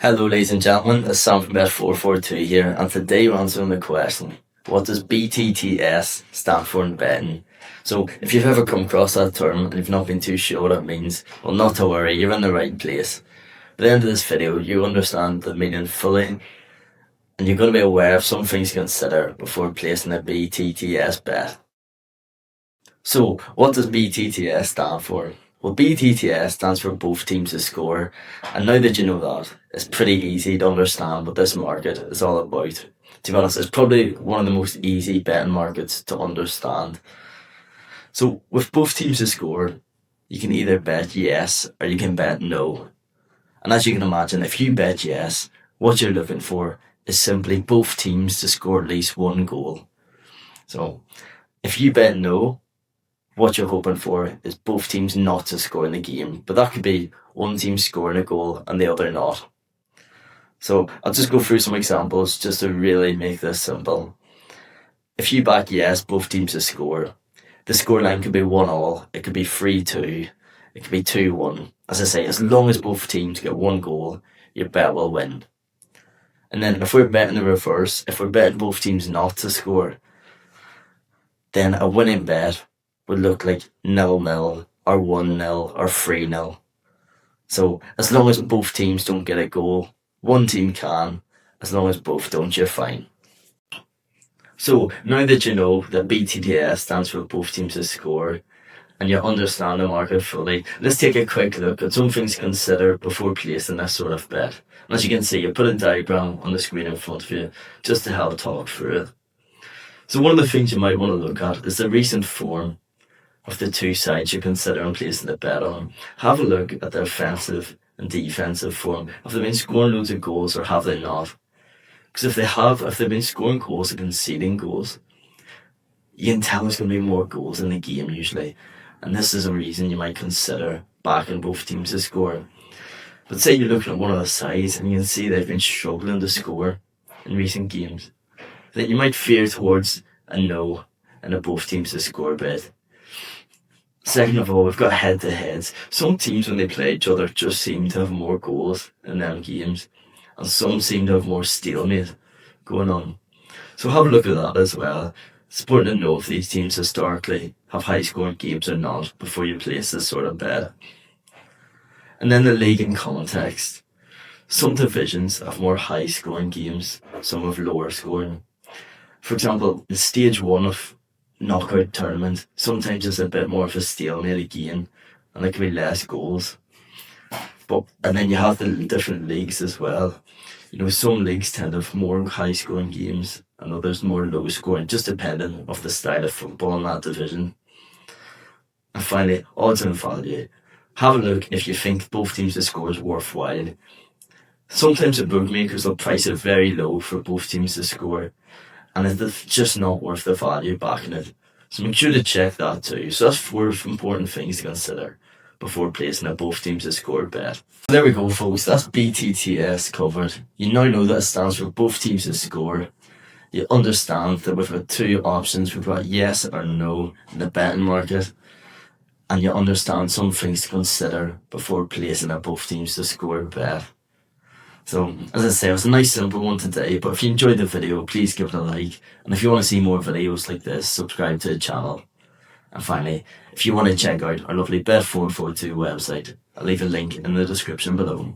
Hello ladies and gentlemen, it's Sam from Bet442 here, and today we're answering the question, what does BTTS stand for in betting? So if you've ever come across that term and you've not been too sure what it means, well, not to worry, you're in the right place. By the end of this video, you understand the meaning fully, and you're going to be aware of some things to consider before placing a BTTS bet. So what does BTTS stand for? Well, BTTS stands for both teams to score, and now that you know that, it's pretty easy to understand what this market is all about. To be honest, it's probably one of the most easy betting markets to understand. So with both teams to score, you can either bet yes or you can bet no. And as you can imagine, if you bet yes, what you're looking for is simply both teams to score at least one goal. So if you bet no, what you're hoping for is both teams not to score in the game, but that could be one team scoring a goal and the other not. So I'll just go through some examples just to really make this simple. If you back yes, both teams to score, the scoreline could be 1-1, it could be 3-2, it could be 2-1. As I say, as long as both teams get one goal, your bet will win. And then if we're betting the reverse, if we're betting both teams not to score, then a winning bet would look like 0-0 or 1-0 or 3-0. So as long as both teams don't get a goal, one team can. As long as both don't, you're fine. So now that you know that BTTS stands for both teams to score, and you understand the market fully, let's take a quick look at some things to consider before placing this sort of bet. And as you can see, I put a diagram on the screen in front of you just to help talk through it. So one of the things you might want to look at is the recent form of the two sides you're considering placing the bet on. Have a look at their offensive and defensive form. Have they been scoring loads of goals or have they not? Because if they've been scoring goals and conceding goals, you can tell there's going to be more goals in the game usually. And this is a reason you might consider backing both teams to score. But say you're looking at one of the sides and you can see they've been struggling to score in recent games, then you might veer towards a no and a both teams to score bet. Second of all, we've got head-to-heads. Some teams, when they play each other, just seem to have more goals in them games, and some seem to have more stalemate going on. So have a look at that as well. It's important to know if these teams historically have high-scoring games or not before you place this sort of bet. And then the league in context. Some divisions have more high-scoring games, some have lower scoring. For example, in stage 1 of knockout tournament, sometimes it's a bit more of a stalemate again, and there can be less goals. And then you have the different leagues as well. You know, some leagues tend to have more high scoring games and others more low scoring, just depending on the style of football in that division. And finally, odds and value. Have a look if you think both teams to score is worthwhile. Sometimes the bookmakers will price it very low for both teams to score, and it's just not worth the value backing it. So make sure to check that too. So that's 4 important things to consider before placing a both teams to score bet. There we go folks, that's BTTS covered. You now know that it stands for both teams to score. You understand that we've got 2 options, we've got yes or no in the betting market. And you understand some things to consider before placing a both teams to score bet. So, as I say, it was a nice simple one today, but if you enjoyed the video, please give it a like. And if you want to see more videos like this, subscribe to the channel. And finally, if you want to check out our lovely Bet442 website, I'll leave a link in the description below.